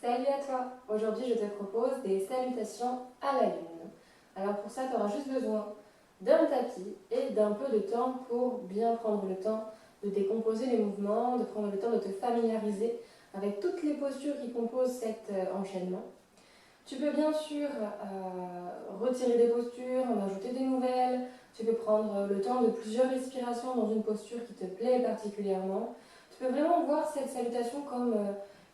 Salut à toi! Aujourd'hui, je te propose des salutations à la lune. Alors pour ça, tu auras juste besoin d'un tapis et d'un peu de temps pour bien prendre le temps de décomposer les mouvements, de prendre le temps de te familiariser avec toutes les postures qui composent cet enchaînement. Tu peux bien sûr retirer des postures, en ajouter des nouvelles. Tu peux prendre le temps de plusieurs respirations dans une posture qui te plaît particulièrement. Tu peux vraiment voir cette salutation comme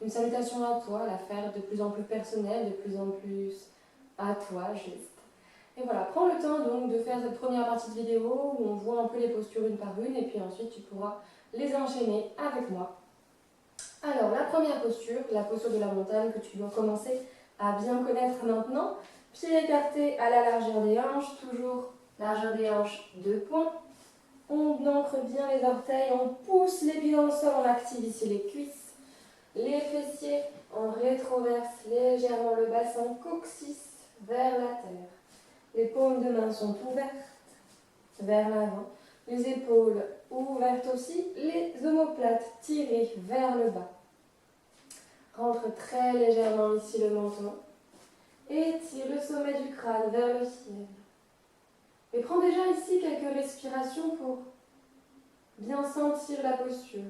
une salutation à toi, la faire de plus en plus personnelle, de plus en plus à toi, juste. Et voilà, prends le temps donc de faire cette première partie de vidéo où on voit un peu les postures une par une et puis ensuite tu pourras les enchaîner avec moi. Alors, la première posture, la posture de la montagne que tu dois commencer à bien connaître maintenant. Pieds écartés à la largeur des hanches, toujours largeur des hanches, 2 points. On ancre bien les orteils, on pousse les pieds dans le sol, on active ici les cuisses, les fessiers, on rétroverse légèrement le bassin coccyx vers la terre. Les paumes de main sont ouvertes vers l'avant, les épaules ouvertes aussi, les omoplates tirées vers le bas. Rentre très légèrement ici le menton. Étire le sommet du crâne vers le ciel. Et prends déjà ici quelques respirations pour bien sentir la posture.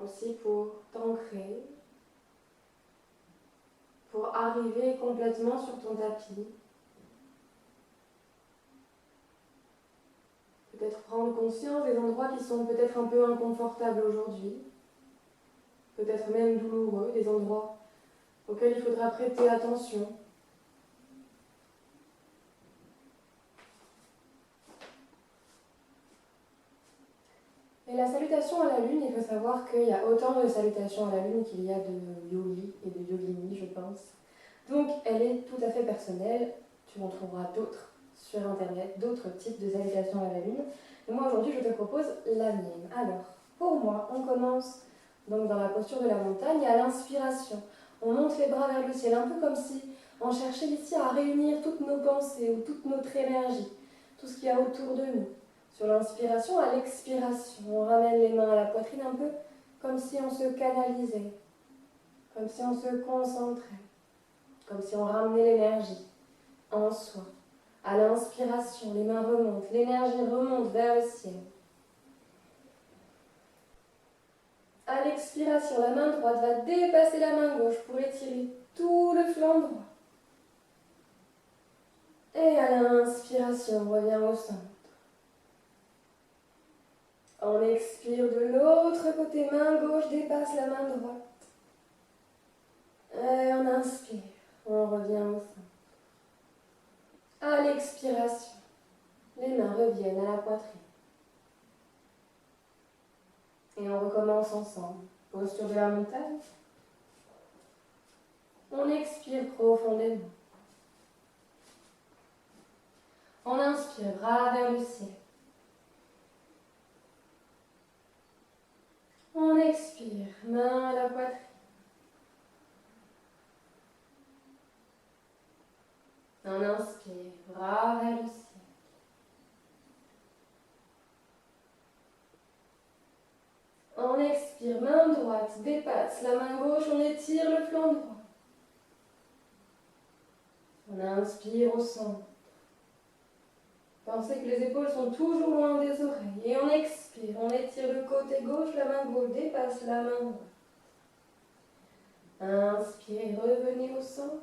Aussi pour t'ancrer, pour arriver complètement sur ton tapis. Peut-être prendre conscience des endroits qui sont peut-être un peu inconfortables aujourd'hui. Peut-être même douloureux, des endroits auxquels il faudra prêter attention. Et la salutation à la lune, il faut savoir qu'il y a autant de salutations à la lune qu'il y a de yogis et de yoginis, je pense. Donc elle est tout à fait personnelle, tu en trouveras d'autres sur internet, d'autres types de salutations à la lune. Et moi aujourd'hui je te propose la mienne. Alors, pour moi, on commence donc dans la posture de la montagne à l'inspiration. On monte les bras vers le ciel, un peu comme si on cherchait ici à réunir toutes nos pensées ou toute notre énergie, tout ce qu'il y a autour de nous. Sur l'inspiration, à l'expiration, on ramène les mains à la poitrine un peu comme si on se canalisait, comme si on se concentrait, comme si on ramenait l'énergie en soi. À l'inspiration, les mains remontent, l'énergie remonte vers le ciel. À l'expiration, la main droite va dépasser la main gauche pour étirer tout le flanc droit. Et à l'inspiration, on revient au centre. On expire de l'autre côté, main gauche dépasse la main droite. Et on inspire, on revient au centre. À l'expiration, les mains reviennent à la poitrine. Et on recommence ensemble. Posture de la montagne. On expire profondément. On inspire, bras vers le ciel. On expire, main à la poitrine. On inspire, bras vers le ciel. On expire, main droite dépasse la main gauche, on étire le flanc droit. On inspire au centre. Pensez que les épaules sont toujours loin des oreilles. Et on expire, on étire le côté gauche, la main gauche dépasse la main droite. Inspirez, revenez au centre.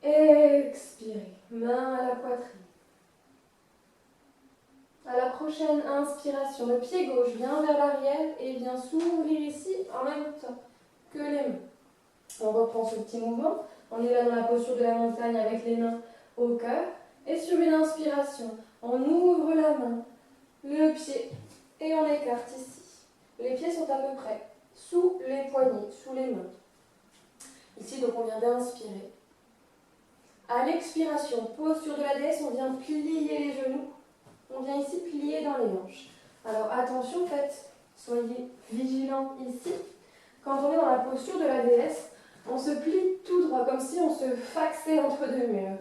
Expirez, main à la poitrine. À la prochaine inspiration, le pied gauche vient vers l'arrière et vient s'ouvrir ici en même temps que les mains. On reprend ce petit mouvement. On est là dans la posture de la montagne avec les mains au cœur. Et sur une inspiration, on ouvre la main, le pied, et on écarte ici. Les pieds sont à peu près sous les poignets, sous les mains. Ici, donc, on vient d'inspirer. À l'expiration, posture de la déesse, on vient plier les genoux. On vient ici plier dans les hanches. Alors attention, faites, soyez vigilants ici. Quand on est dans la posture de la déesse, on se plie tout droit, comme si on se faxait entre deux murs.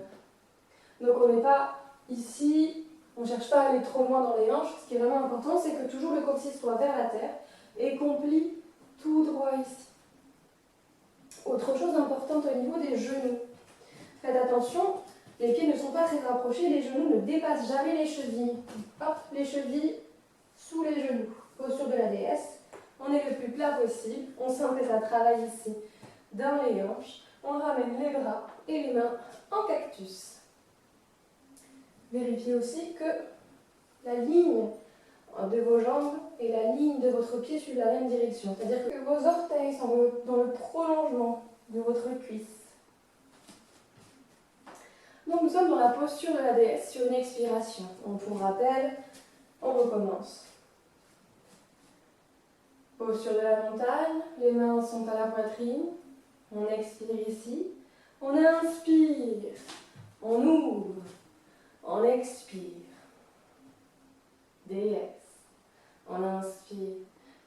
Donc on n'est pas ici, on ne cherche pas à aller trop loin dans les hanches. Ce qui est vraiment important, c'est que toujours le coccyx soit vers la terre, et qu'on plie tout droit ici. Autre chose importante au niveau des genoux. Faites attention, les pieds ne sont pas très rapprochés, les genoux ne dépassent jamais les chevilles. Hop, les chevilles sous les genoux. Posture de la déesse. On est le plus plat possible. On sent que ça travaille ici dans les hanches. On ramène les bras et les mains en cactus. Vérifiez aussi que la ligne de vos jambes et la ligne de votre pied suivent la même direction. C'est-à-dire que vos orteils sont dans le prolongement de votre cuisse. Donc nous sommes dans la posture de la déesse sur une expiration. Donc pour rappel, on recommence. Posture de la montagne, les mains sont à la poitrine. On expire ici. On inspire. On ouvre. On expire. Déesse. On inspire.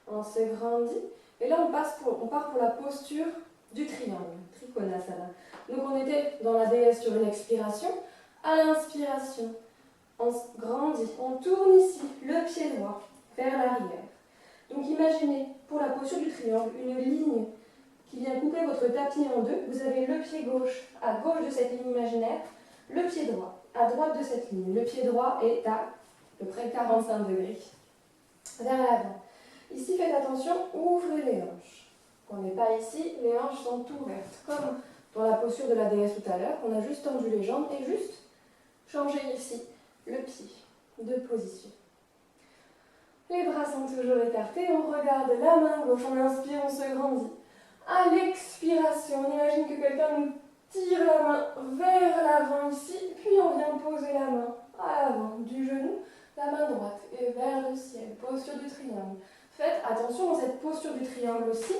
On se grandit. Et là, on part pour la posture du triangle. Trikonasana. Donc on était dans la déesse sur une expiration. À l'inspiration, on se grandit. On tourne ici le pied droit vers l'arrière. Donc imaginez, pour la posture du triangle, une ligne qui vient couper votre tapis en deux. Vous avez le pied gauche à gauche de cette ligne imaginaire, le pied droit à droite de cette ligne. Le pied droit est à peu près 45 degrés vers l'avant. Ici, faites attention, ouvrez les hanches. On n'est pas ici, les hanches sont ouvertes, comme dans la posture de la déesse tout à l'heure. On a juste tendu les jambes et juste changé ici le pied de position. Les bras sont toujours écartés, on regarde la main gauche, on inspire, on se grandit. À l'expiration, on imagine que quelqu'un nous tire la main vers l'avant ici, puis on vient poser la main à l'avant du genou, la main droite et vers le ciel, posture du triangle. Faites attention dans cette posture du triangle aussi.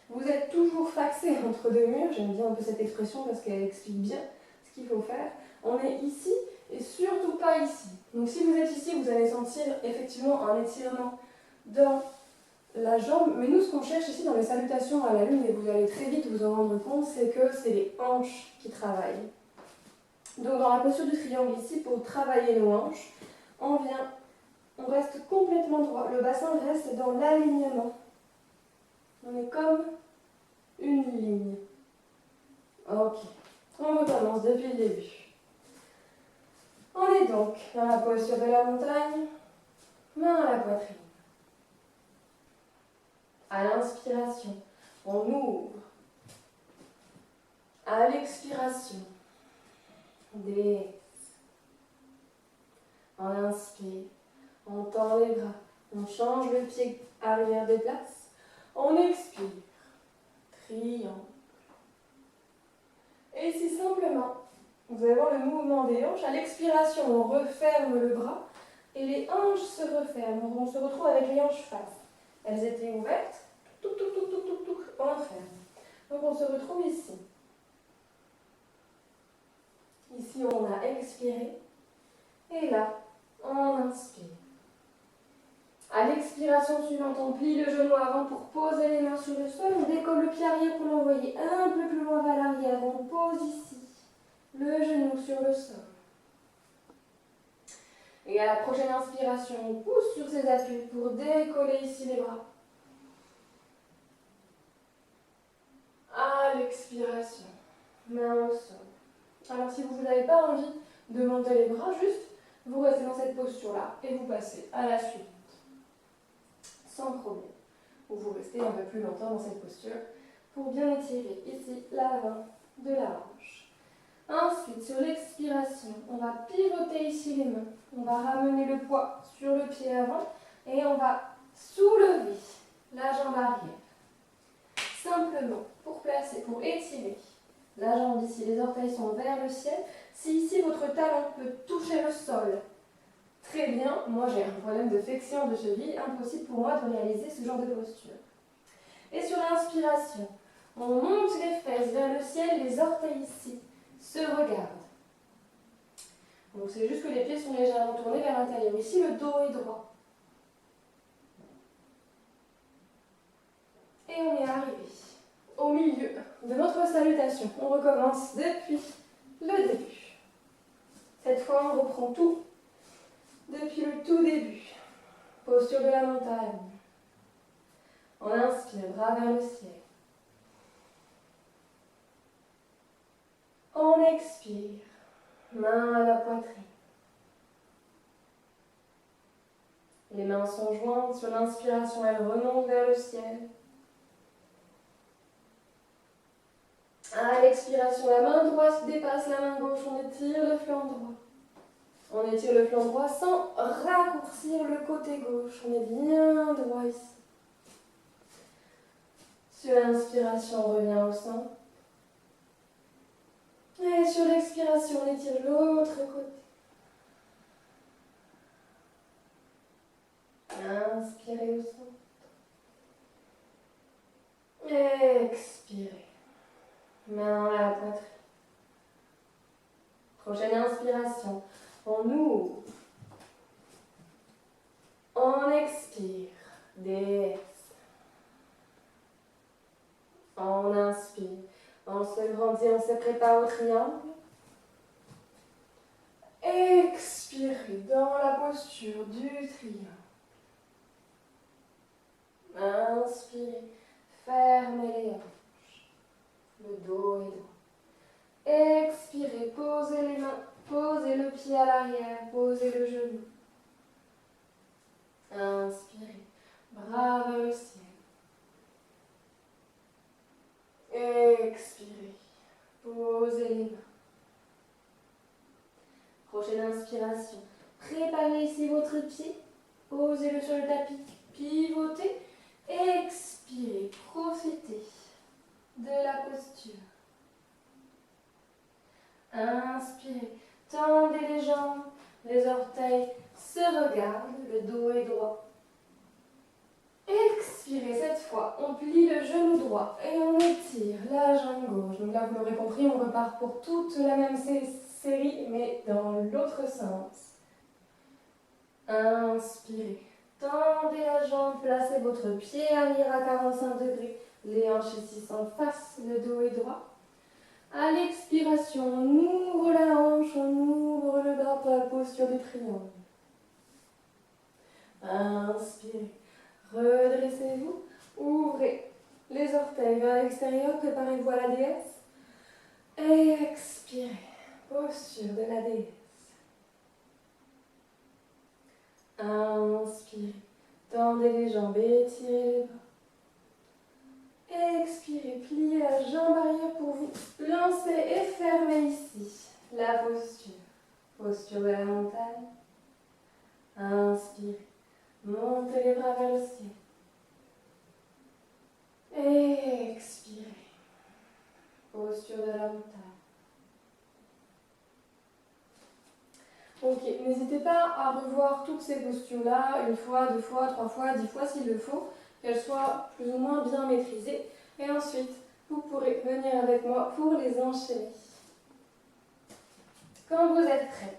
Vous êtes toujours faxé entre deux murs, j'aime bien un peu cette expression parce qu'elle explique bien ce qu'il faut faire. On est ici et surtout pas ici. Donc si vous êtes ici, vous allez sentir effectivement un étirement dans la jambe. Mais nous, ce qu'on cherche ici dans les salutations à la lune, et vous allez très vite vous en rendre compte, c'est que c'est les hanches qui travaillent. Donc dans la posture du triangle ici, pour travailler nos hanches, on reste complètement droit. Le bassin reste dans l'alignement. On est comme une ligne. Ok, on recommence depuis le début. On est donc dans la posture de la montagne, main à la poitrine. À l'inspiration, on ouvre. À l'expiration, déesse. On inspire, on tend les bras, on change le pied arrière des places. On expire, triangle. Et si simplement, vous allez voir le mouvement des hanches, à l'expiration, on referme le bras et les hanches se referment. On se retrouve avec les hanches face. Elles étaient ouvertes, touc, touc, touc, touc, touc, touc, on ferme. Donc on se retrouve ici. Ici, on a expiré. Et là, on inspire. À l'expiration suivante, on plie le genou avant pour poser les mains sur le sol. On décolle le pied arrière pour l'envoyer un peu plus loin vers l'arrière. On pose ici le genou sur le sol. Et à la prochaine inspiration, on pousse sur ses appuis pour décoller ici les bras. À l'expiration, main au sol. Alors si vous n'avez pas envie de monter les bras, juste vous restez dans cette posture-là et vous passez à la suivante. Sans problème. Ou vous restez un peu plus longtemps dans cette posture pour bien étirer ici l'avant de la hanche. Ensuite, sur l'expiration, on va pivoter ici les mains. On va ramener le poids sur le pied avant et on va soulever la jambe arrière. Simplement, pour placer, pour étirer la jambe ici, les orteils sont vers le ciel. Si ici votre talon peut toucher le sol, très bien. Moi j'ai un problème de flexion de cheville, impossible pour moi de réaliser ce genre de posture. Et sur l'inspiration, on monte les fesses vers le ciel, les orteils ici se regardent. Donc c'est juste que les pieds sont légèrement tournés vers l'intérieur. Ici le dos est droit. Et on est arrivé au milieu de notre salutation. On recommence depuis le début. Cette fois, on reprend tout depuis le tout début. Posture de la montagne. On inspire, bras vers le ciel. On expire, main à la poitrine. Les mains sont jointes, sur l'inspiration, elles remontent vers le ciel. À l'expiration, la main droite dépasse la main gauche, on étire le flanc droit. On étire le flanc droit sans raccourcir le côté gauche, on est bien droit ici. Sur l'inspiration, on revient au centre. Et sur l'expiration, on étire l'autre côté. Inspirez au centre. Expirez. Main à la poitrine. Prochaine inspiration. On ouvre. On expire. Déesse. On inspire. On se grandit, on se prépare au triangle. Expirez dans la posture du triangle. Inspirez. Fermez les hanches. Le dos est droit. Expirez, posez les mains, posez le pied à l'arrière, posez le genou. Inspirez, bras vers le ciel. Expirez, posez les mains. Prochaine inspiration, préparez ici votre pied, posez-le sur le tapis, pivotez. Expirez, profitez de la posture. Inspirez, tendez les jambes, les orteils se regardent, le dos est droit. Expirez, cette fois, on plie le genou droit et on étire la jambe gauche. Donc là, vous l'aurez compris, on repart pour toute la même série, mais dans l'autre sens. Inspirez, tendez la jambe, placez votre pied arrière à 45 degrés. Les hanches ici sont face, le dos est droit. À l'expiration, on ouvre la hanche, on ouvre le bras pour la posture du triangle. Inspirez, redressez-vous, ouvrez les orteils vers l'extérieur, préparez-vous à la déesse. Expirez, posture de la déesse. Inspirez, tendez les jambes, étirez les bras. Expirez, pliez la jambe arrière pour vous lancer et fermer ici la posture. Posture de la montagne. Inspirez, montez les bras vers le ciel. Expirez, posture de la montagne. Ok, n'hésitez pas à revoir toutes ces postures-là, une fois, deux fois, trois fois, 10 fois s'il le faut, qu'elles soient plus ou moins bien maîtrisées. Et ensuite, vous pourrez venir avec moi pour les enchaîner. Quand vous êtes prêts,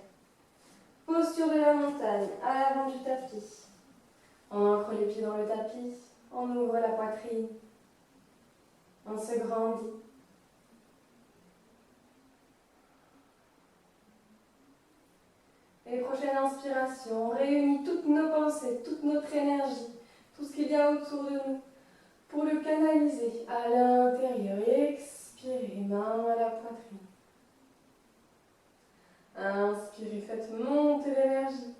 posture de la montagne, à l'avant du tapis. On ancre les pieds dans le tapis, on ouvre la poitrine, on se grandit. Et prochaine inspiration, on réunit toutes nos pensées, toute notre énergie, tout ce qu'il y a autour de nous, pour le canaliser à l'intérieur. Expirez, main à la poitrine. Inspirez, faites monter l'énergie.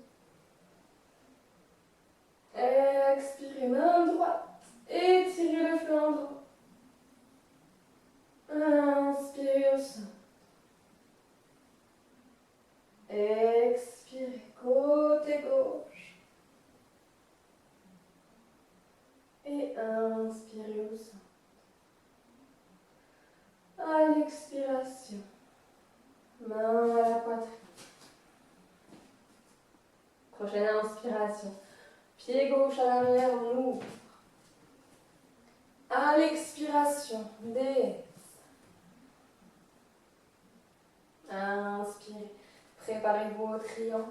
Expirez, main droite. Étirez le flanc droit. Inspirez au centre. Expirez, côté gauche. Et inspirez au centre. À l'expiration, main à la poitrine. Prochaine inspiration. Pied gauche à l'arrière, on ouvre. À l'expiration, déesse. Inspirez. Préparez-vous au triangle.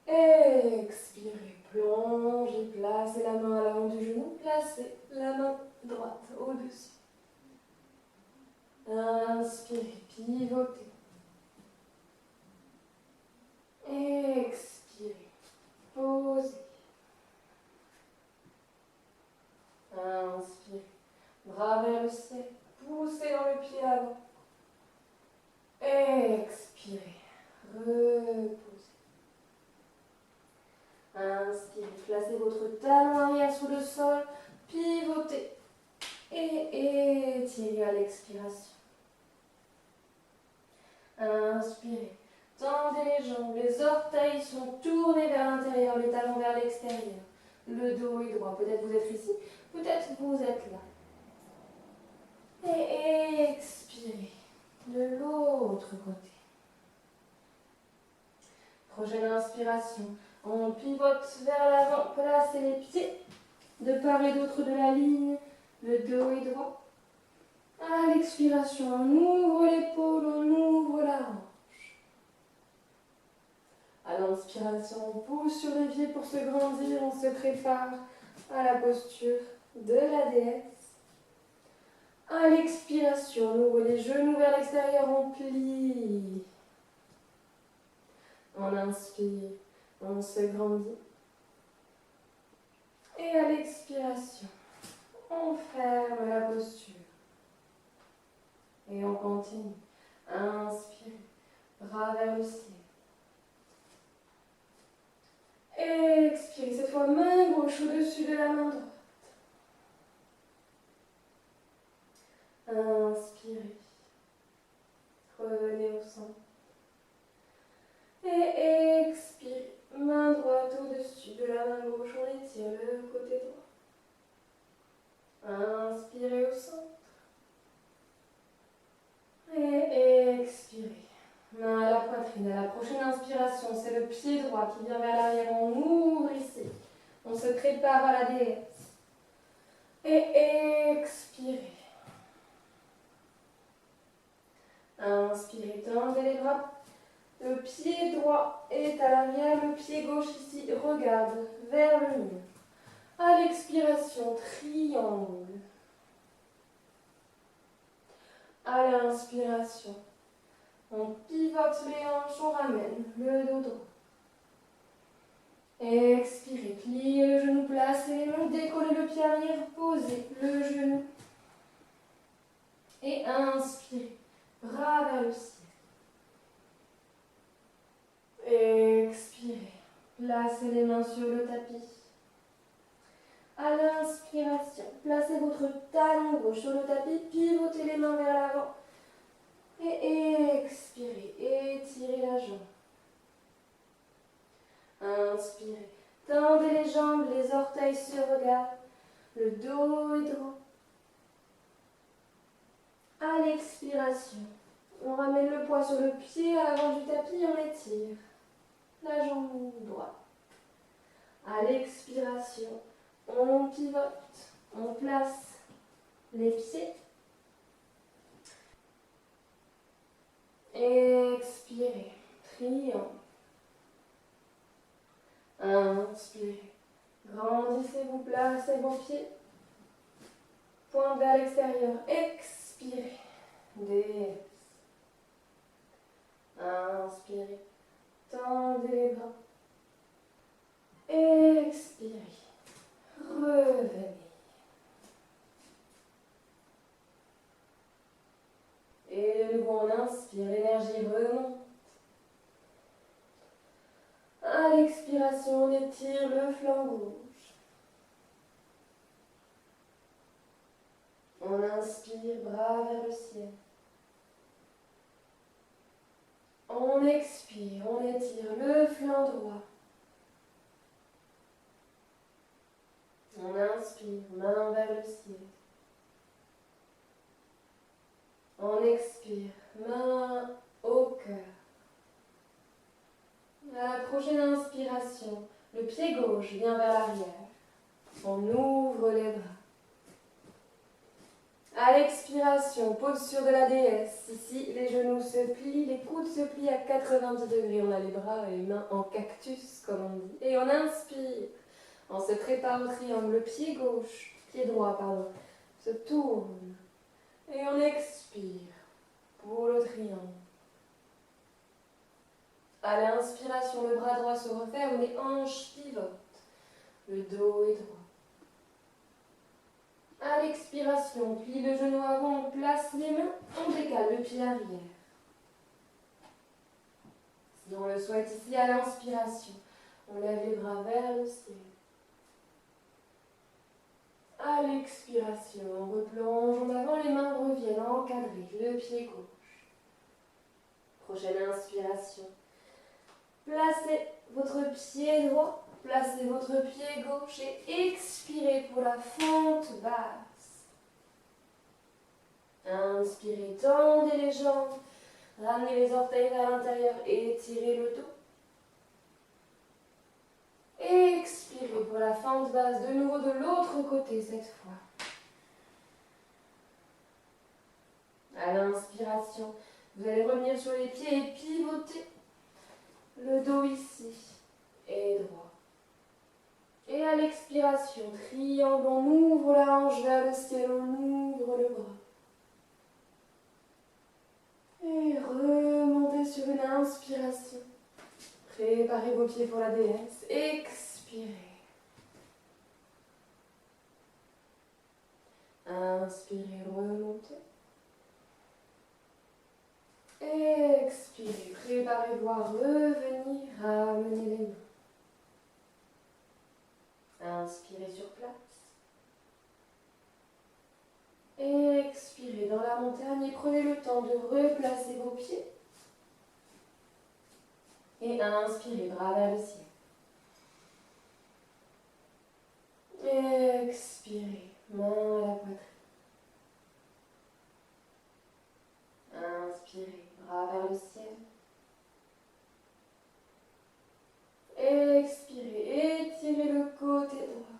Expirez. Plongez. Placez la main à l'avant du genou. Placez la main droite au-dessus. Inspirez. Pivotez. Expirez. Posez. vers le ciel. Poussez dans le pied avant. Expirez. Reposez. Inspirez. Placez votre talon arrière sous le sol. Pivotez. Et étirez à l'expiration. Inspirez. Tendez les jambes. Les orteils sont tournés vers l'intérieur, les talons vers l'extérieur. Le dos est droit. Peut-être vous êtes ici, peut-être vous êtes là. Et expirez de l'autre côté. Prochaine inspiration. On pivote vers l'avant. Placez les pieds de part et d'autre de la ligne. Le dos est droit. À l'expiration, on ouvre l'épaule, on ouvre la hanche. À l'inspiration, on pousse sur les pieds pour se grandir. On se prépare à la posture de la déesse. À l'expiration, on ouvre les genoux vers l'extérieur, on plie. On inspire, on se grandit. Et à l'expiration, on ferme la posture. Et on continue. Inspire, bras vers le ciel. Expirez, cette fois main gauche au-dessus de la main droite. Inspirez. Revenez au centre. Et expirez. Main droite au-dessus de la main gauche. On étire le côté droit. Inspirez au centre. Et expirez. Main à la poitrine. À la prochaine inspiration, c'est le pied droit qui vient vers l'arrière. On ouvre ici. On se prépare à la déesse. Et expirez. Inspirez, tendez les bras. Le pied droit est à l'arrière, le pied gauche ici regarde vers le mur. À l'expiration, triangle. À l'inspiration, on pivote les hanches, on ramène le dos droit. Expirez, pliez le genou, placez les mains, décollez le pied arrière, posez le genou. Et inspirez, bras vers le ciel. Expirez. Placez les mains sur le tapis. À l'inspiration, placez votre talon gauche sur le tapis, pivotez les mains vers l'avant. Et expirez, étirez la jambe. Inspirez, tendez les jambes, les orteils se regardent, le dos est droit. À l'expiration, on ramène le poids sur le pied à l'avant du tapis, on étire la jambe droite. À l'expiration, on pivote, on place les pieds. Expirez, triangle. Inspirez, grandissez-vous, placez vos pieds. Pointe vers l'extérieur. Expirez, déesse. Inspirez, tendez les bras. Expirez, revenez. Et de nouveau on inspire, l'énergie remonte. À l'expiration, on étire le flanc gauche. On inspire, bras vers le ciel. On expire, on étire le flanc droit. On inspire, main vers le ciel. On expire, main au cœur. À la prochaine inspiration, le pied gauche vient vers l'arrière. On ouvre les bras. À l'expiration, posture de la déesse. Ici, les genoux se plient, les coudes se plient à 90 degrés. On a les bras et les mains en cactus, comme on dit. Et on inspire. On se prépare au triangle. Le pied gauche, pied droit, pardon, se tourne. Et on expire pour le triangle. À l'inspiration, le bras droit se referme, les hanches pivotent. Le dos est droit. À l'expiration, on plie le genou avant, on place les mains, on décale le pied arrière. Si on le souhaite ici, à l'inspiration, on lève les bras vers le ciel. À l'expiration, on replonge en avant, les mains reviennent encadrer le pied gauche. Prochaine inspiration. Placez votre pied droit, placez votre pied gauche et expirez pour la fente basse. Inspirez, tendez les jambes, ramenez les orteils vers l'intérieur et étirez le dos. Expirez pour la fente basse, de nouveau de l'autre côté cette fois. À l'inspiration, vous allez revenir sur les pieds et pivoter. Le dos ici est droit. Et à l'expiration, triangle, on ouvre la hanche vers le ciel, on ouvre le bras. Et remontez sur une inspiration. Préparez vos pieds pour la déesse. Expirez. Inspirez, remontez. Expirez, préparez-vous à revenir, ramenez les mains. Inspirez sur place. Expirez dans la montagne et prenez le temps de replacer vos pieds. Et inspirez, bras vers le ciel. Expirez, main à la poitrine. Inspirez, bras vers le ciel. Expirez, étirez le côté droit.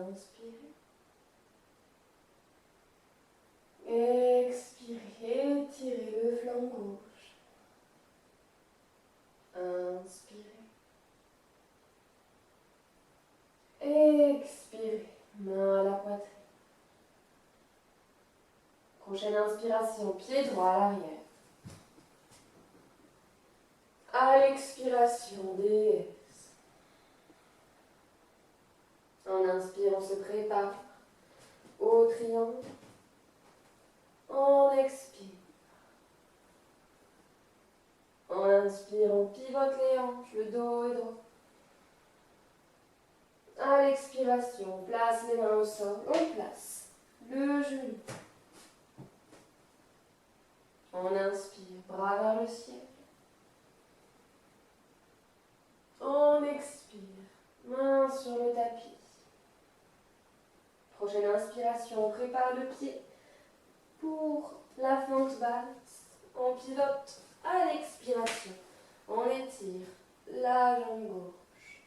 Inspirez. Expirez, étirez le flanc gauche. Inspirez. Expirez, main à la poitrine. Prochaine inspiration, pied droit à l'arrière. À l'expiration, déesse. En inspire, on se prépare au triangle. On expire. En inspire, on pivote les hanches, le dos est droit. À l'expiration, on place les mains au sol, on place le genou. On inspire, bras vers le ciel. On expire, main sur le tapis. Prochaine inspiration, on prépare le pied pour la fente basse. On pivote à l'expiration. On étire la jambe gauche.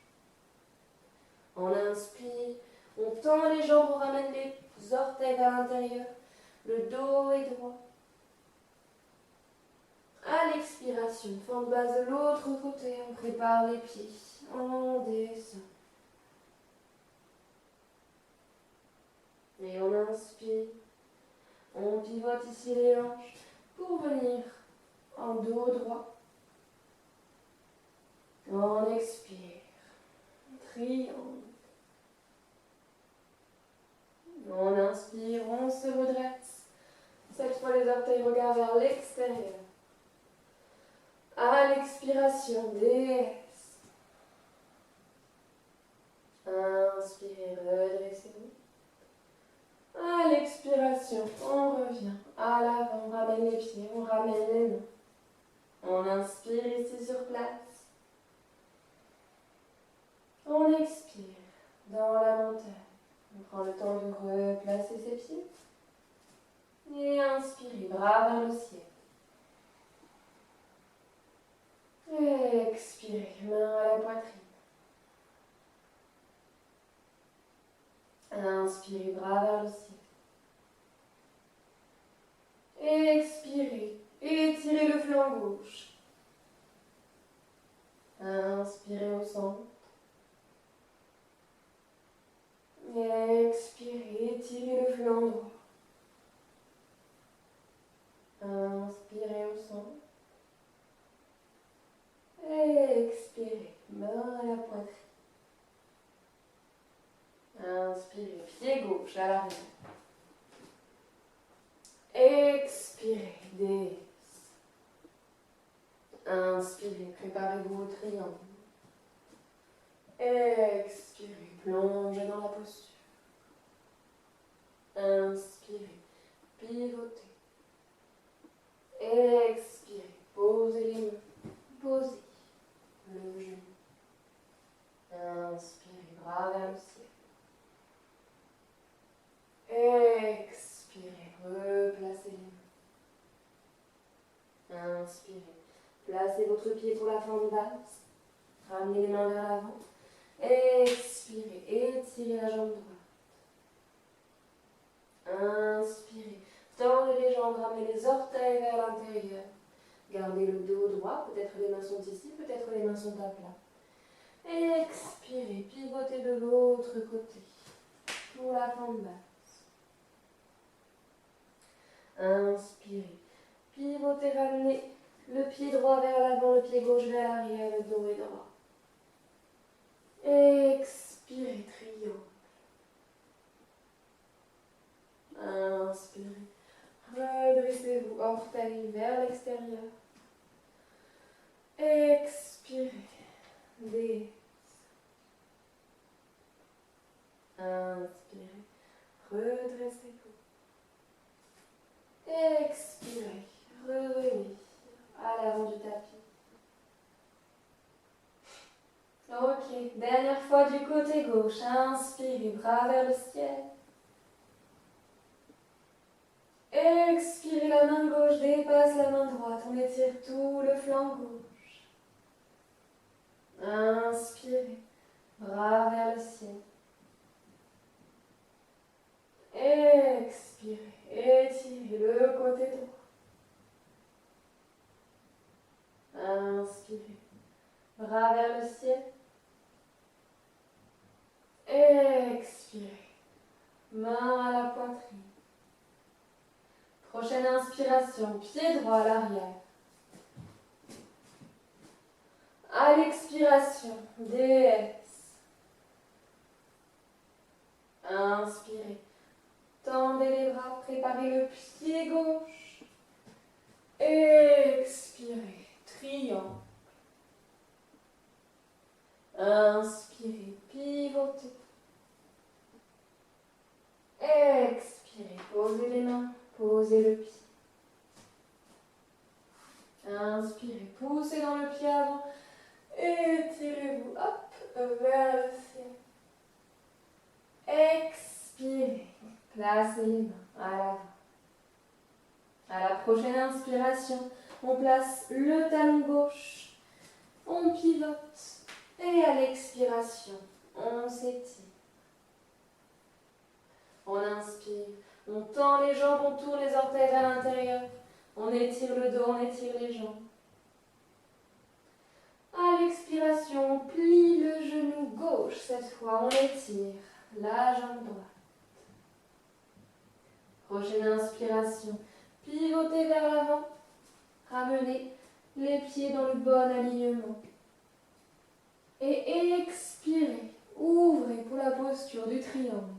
On inspire, on tend les jambes, on ramène les orteils vers l'intérieur. Le dos est droit. À l'expiration, fente basse de l'autre côté, on prépare les pieds. On descend. Et on inspire. On pivote ici les hanches pour venir en dos droit. On expire. Triangle. On inspire, on se redresse. Cette fois, les orteils regardent vers l'extérieur. À l'expiration, déesse. Inspirez, redressez-vous. À l'expiration, on revient à l'avant, on ramène les pieds, on ramène les mains. On inspire ici sur place. On expire dans la montagne. On prend le temps de replacer ses pieds. Et inspirez, bras vers le ciel. Expirez, main à la poitrine. Inspirez, bras vers le ciel. Expirez, étirez le flanc gauche. Inspirez au centre. Expirez, étirez le flanc droit. Inspirez au centre. Expirez, main à la poitrine. gauche à l'arrière. Expirez, descendez. Inspirez, préparez-vous au triangle. Expirez, plongez dans la posture. Inspirez, pivotez. Expirez, posez les mains. Posez le genou. Inspirez, bras vers le ciel. Expirez, replacez les mains. Inspirez, placez votre pied pour la fente basse. Ramenez les mains vers l'avant. Expirez, étirez la jambe droite. Inspirez, tendez les jambes, ramenez les orteils vers l'intérieur. Gardez le dos droit, peut-être les mains sont ici, peut-être les mains sont à plat. Expirez, pivotez de l'autre côté pour la fente basse. Inspirez, pivotez, ramenez le pied droit vers l'avant, le pied gauche vers l'arrière, le dos est droit. Expirez, triangle. Inspirez, redressez-vous, orteils vers l'extérieur. Expirez, descendez. Inspirez, redressez-vous. Expirez, revenez à l'avant du tapis. Ok, dernière fois du côté gauche. Inspirez, bras vers le ciel. Expirez, la main gauche dépasse la main droite. On étire tout le flanc gauche. Inspirez, bras vers le ciel. Expirez, étirez le côté droit. Inspirez, bras vers le ciel. Expirez, main à la poitrine. Prochaine inspiration, pied droit à l'arrière. À l'expiration, DS. Inspirez, tendez les bras, préparez le pied gauche. Expirez, triangle. Inspirez, pivotez. Expirez, posez les mains, posez le pied. Inspirez, poussez dans le pied avant. Étirez-vous, hop, vers le ciel. Expirez, placez les mains à l'avant. À la prochaine inspiration, on place le talon gauche, on pivote et à l'expiration, on s'étire. On inspire, on tend les jambes, on tourne les orteils vers l'intérieur, on étire le dos, on étire les jambes. À l'expiration, on plie le genou gauche, cette fois on étire la jambe droite. Prochaine inspiration, pivotez vers l'avant, ramenez les pieds dans le bon alignement. Et expirez, ouvrez pour la posture du triangle.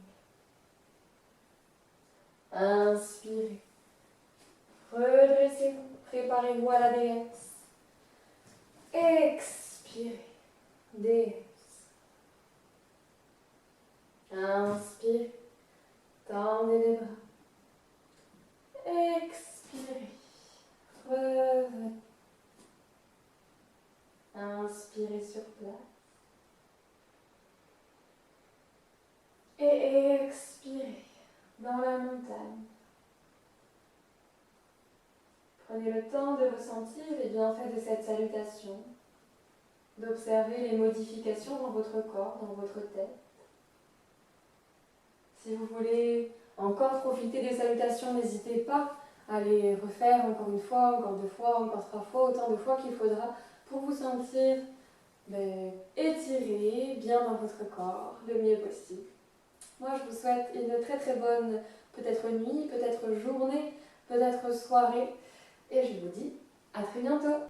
Inspirez, redressez-vous, préparez-vous à la déesse. Expirez, déesse. Inspirez, tendez les bras. Expirez, revenez. Inspirez sur place. Et expirez dans la montagne. Prenez le temps de ressentir les bienfaits de cette salutation, d'observer les modifications dans votre corps, dans votre tête. Si vous voulez encore profiter des salutations, n'hésitez pas à les refaire encore une fois, encore deux fois, encore trois fois, autant de fois qu'il faudra pour vous sentir étiré, bien dans votre corps, le mieux possible. Moi, je vous souhaite une très très bonne, peut-être nuit, peut-être journée, peut-être soirée, et je vous dis à très bientôt.